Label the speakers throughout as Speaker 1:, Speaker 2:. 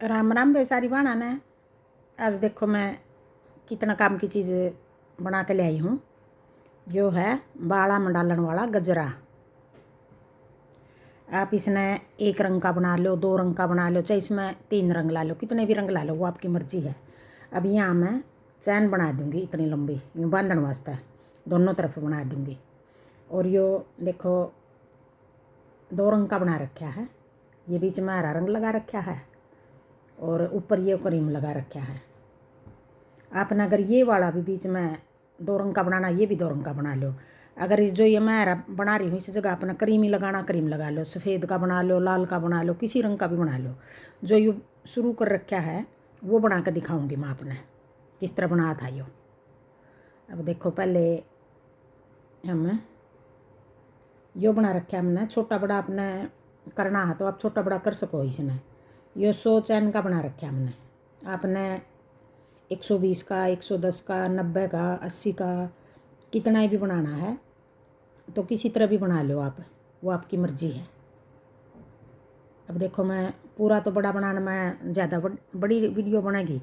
Speaker 1: राम राम बेसारी बाणा ने। आज देखो मैं कितना काम की चीज़ बना के ले आई हूँ। जो है बाला में डालने वाला गजरा। आप इसने एक रंग का बना लो, 2 रंग का बना लो, चाहे इसमें 3 रंग ला लो, कितने भी रंग ला लो, वो आपकी मर्जी है। अब यहाँ मैं चैन बना दूँगी इतनी लंबी, यूँ बांधने वास्ते दोनों तरफ बना दूँगी। और यो देखो 2 रंग का बना रखा है, ये बीच में हरा रंग लगा रखा है और ऊपर ये क्रीम लगा रखा है। आपने अगर ये वाला भी बीच में 2 रंग का बनाना, ये भी 2 रंग का बना लो। अगर जो ये मैं हरा बना रही हूँ इस जगह अपना क्रीम ही लगाना, क्रीम लगा लो, सफ़ेद का बना लो, लाल का बना लो, किसी रंग का भी बना लो। जो ये शुरू कर रखा है वो बना कर दिखाऊँगी मैं आपने किस तरह बना था यो। अब देखो पहले हम यो बना रखा हमने, छोटा बड़ा आपने करना है तो आप छोटा बड़ा कर सको इसने। यो 100 चैन का बना रखा हमने, आपने 120 का, 110 का, 90 का, 80 का, कितना भी बनाना है तो किसी तरह भी बना लो आप, वो आपकी मर्ज़ी है। अब देखो मैं पूरा तो बड़ा बनाना, मैं ज़्यादा बड़ी वीडियो बनेगी।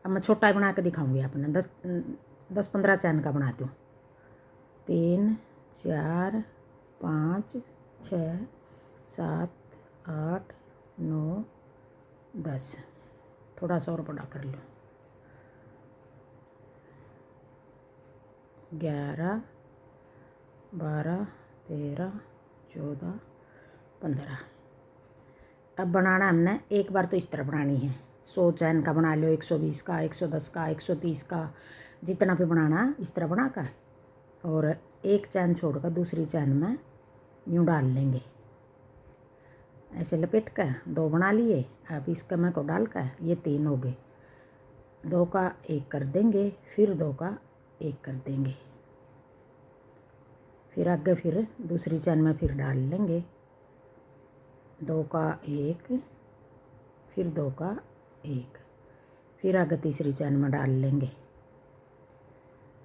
Speaker 1: अब मैं छोटा बना के दिखाऊंगी आपने। 10-15 चैन का बना दूँ। 3 4 5 6 7 8 9 10, थोड़ा सा और बड़ा कर लो। 11 12 13 14 15। अब बनाना हमने एक बार तो इस तरह बनानी है। 100 चैन का बना लो, 120 का, 110 का, 130 का, जितना भी बनाना इस तरह बना कर, और एक चैन छोड़कर दूसरी चैन में यूँ डाल लेंगे। ऐसे लपेट कर 2 बना लिए। अब इस कमर को डाल कर ये 3 हो गए, 2 का 1 कर देंगे, फिर 2 का 1 कर देंगे, फिर आगे फिर दूसरी चैन में फिर डाल लेंगे, 2 का 1, फिर 2 का 1, फिर आगे तीसरी चैन में डाल लेंगे,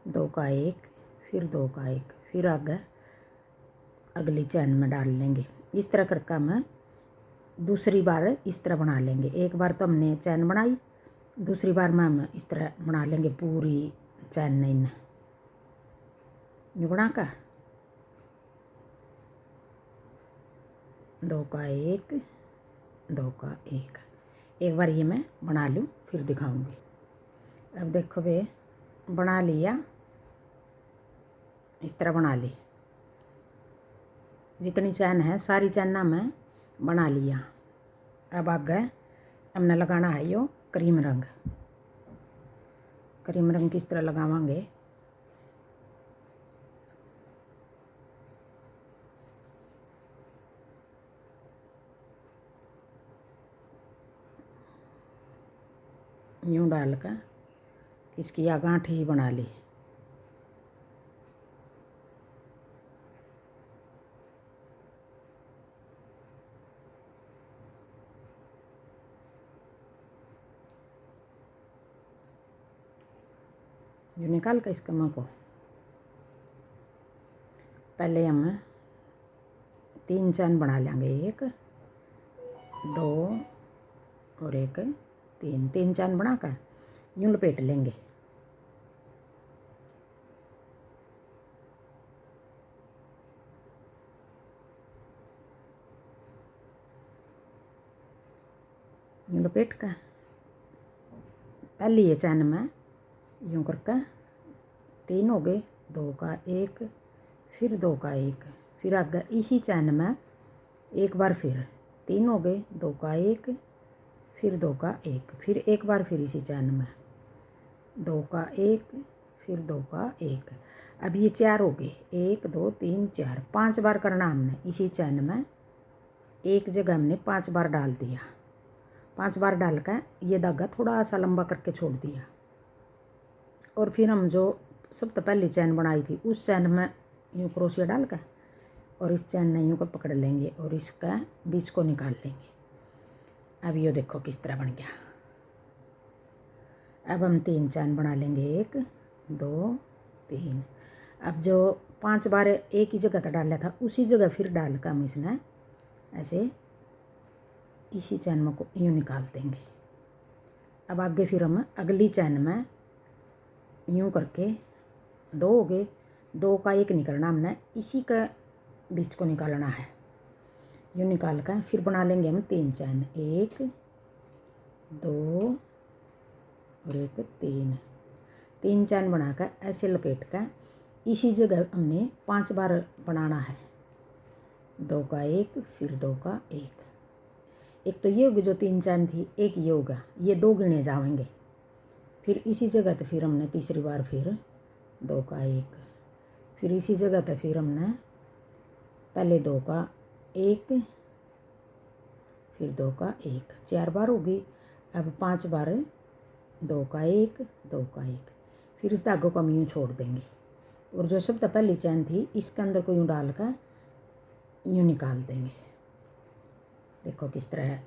Speaker 1: 2 का 1, फिर 2 का 1, फिर आगे अगली चैन में डाल लेंगे। इस तरह करके हम दूसरी बार इस तरह बना लेंगे। एक बार तो हमने चैन बनाई, दूसरी बार में हम इस तरह बना लेंगे पूरी चैन नहीं बना कर 2 का 1, 2 का 1। एक बार ये मैं बना लूँ फिर दिखाऊंगी। अब देखो वे बना लिया, इस तरह बना ली। जितनी चैन है सारी चैन मैं बना लिया। अब आगे हमने लगाना है यो क्रीम रंग। क्रीम रंग किस तरह लगावांगे, यूँ डाल कर इसकी गांठ ही बना ली। यूँ निकाल कर इस कमर को पहले हम 3 चैन बना लेंगे, 1 2 और 1 3। 3 चैन बनाकर यूँ लपेट लेंगे। यूँ लपेट कर पहली ये चैन में यूँ करके 3 हो गए, 2 का 1, फिर 2 का 1, फिर आगे इसी चैन में एक बार फिर 3 हो गए, 2 का 1, फिर 2 का 1, फिर एक बार फिर इसी चैन में 2 का 1, फिर 2 का 1। अब ये 4 हो गए, 1 2 3 4, 5 बार करना हमने इसी चैन में। एक जगह हमने 5 बार डाल दिया, 5 बार डाल कर ये धागा थोड़ा सा लंबा करके छोड़ दिया। और फिर हम जो सबसे पहली चैन बनाई थी उस चैन में यूँ क्रोशिया डाल कर और इस चैन ने यूँ को पकड़ लेंगे और इसका बीच को निकाल लेंगे। अब ये देखो किस तरह बन गया। अब हम 3 चैन बना लेंगे, 1 2 3। अब जो 5 बार एक ही जगह डाला था उसी जगह फिर डाल कर हम इसने ऐसे इसी चैन में को यूँ निकाल देंगे। अब आगे फिर हम अगली चैन में यूँ करके 2 हो गए, 2 का 1 निकलना हमने, इसी का बीच को निकालना है। यूँ निकाल कर फिर बना लेंगे हम 3 चैन, 1 2 और 1 3 चैन बनाकर ऐसे लपेट कर इसी जगह हमने 5 बार बनाना है। 2 का 1 फिर 2 का 1 तो ये होगी जो 3 चैन थी, एक ये होगा, ये 2 गिने जाएंगे। फिर इसी जगह तो फिर हमने तीसरी बार फिर 2 का 1, फिर इसी जगह तो फिर हमने पहले 2 का 1 फिर 2 का 1, 4 बार होगी। अब 5 बार 2 का 1 2 का 1, फिर इस धागों को हम यूँ छोड़ देंगे और जो सब पहली चैन थी इसके अंदर को यूँ डाल कर यूँ निकाल देंगे। देखो किस तरह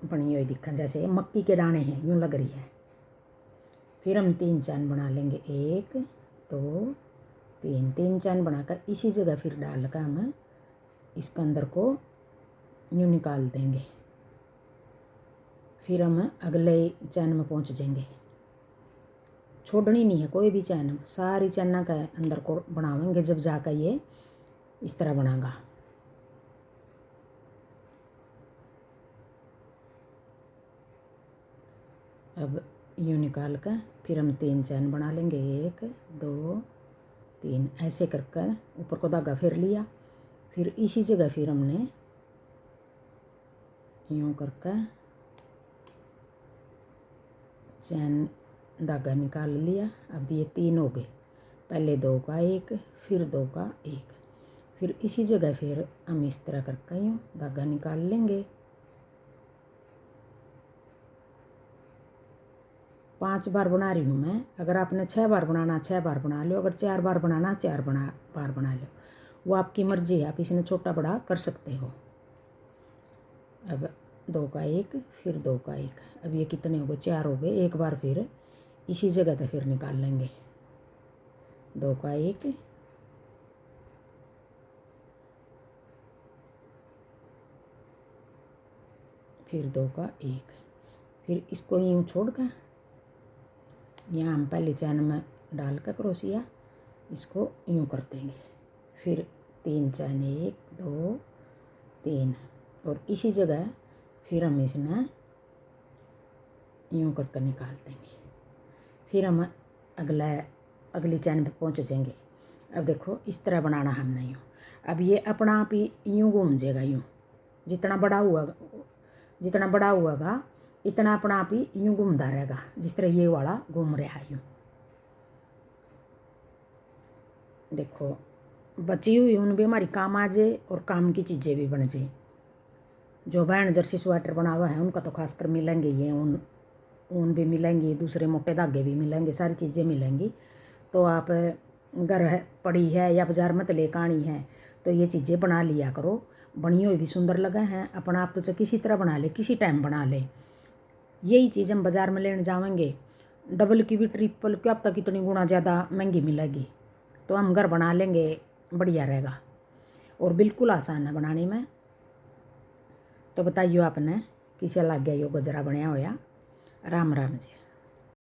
Speaker 1: बनी हुई दिखा, जैसे मक्की के दाने हैं, यूँ लग रही है। फिर हम 3 चैन बना लेंगे, 1 2 3 चैन बनाकर इसी जगह फिर डाल कर हम इसके अंदर को यूँ निकाल देंगे। फिर हम अगले चैन में पहुंच जाएंगे। छोड़नी नहीं है कोई भी चैन, सारी चैना का अंदर को बनावेंगे जब जाकर ये इस तरह बनागा। अब यूँ निकाल कर फिर हम 3 चैन बना लेंगे, 1 2 3 ऐसे कर कर ऊपर को धागा फेर लिया। फिर इसी जगह फिर हमने यूँ कर कर चैन धागा निकाल लिया। अब ये 3 हो गए, पहले 2 का 1 फिर 2 का 1, फिर इसी जगह फिर हम इस तरह करके यूँ धागा निकाल लेंगे। 5 बार बना रही हूँ मैं, अगर आपने 6 बार बनाना 6 बार बना लो, अगर 4 बार बनाना 4 बार बना लो, वो आपकी मर्जी है, आप इसने छोटा बड़ा कर सकते हो। अब 2 का 1 फिर 2 का 1, अब ये कितने हो गए, 4 हो गए। एक बार फिर इसी जगह तो फिर निकाल लेंगे, 2 का 1 फिर 2 का 1, फिर इसको यूँ छोड़ कर यहाँ हम पहले चैन में डाल कर क्रोशिया इसको यूँ कर देंगे। फिर 3 चैन 1 2 3 और इसी जगह फिर हम इसने यूँ करके निकाल देंगे। फिर हम अगली चैन पे पहुँच जाएंगे। अब देखो इस तरह बनाना हमने यूँ। अब ये अपना आप ही यूँ घूम जाएगा, यूँ जितना बड़ा हुआगा इतना अपना आप ही यूँ घूमता रहेगा, जिस तरह ये वाला घूम रहा है यूँ। देखो बची हुई ऊन भी हमारी काम आ जाए और काम की चीज़ें भी बन जाए। जो बहन जर्सी स्वेटर बना हुआ है उनका तो खासकर मिलेंगे, ये ऊन भी मिलेंगी, दूसरे मोटे धागे भी मिलेंगे, सारी चीज़ें मिलेंगी। तो आप घर है पड़ी है या बाज़ार में तो लेकर आनी है तो ये चीज़ें बना लिया करो। बनी हुई भी सुंदर लगा है, अपना आप तो चाहे किसी तरह बना ले, किसी टाइम बना ले। यही चीज़ हम बाज़ार में लेने जाएंगे डबल की भी ट्रिपल क्या अब तक कितनी गुना ज़्यादा महंगी मिलेगी, तो हम घर बना लेंगे, बढ़िया रहेगा और बिल्कुल आसान है बनाने में। तो बताइए आपने किसे लग गया यो गजरा बनया होया। राम राम जी।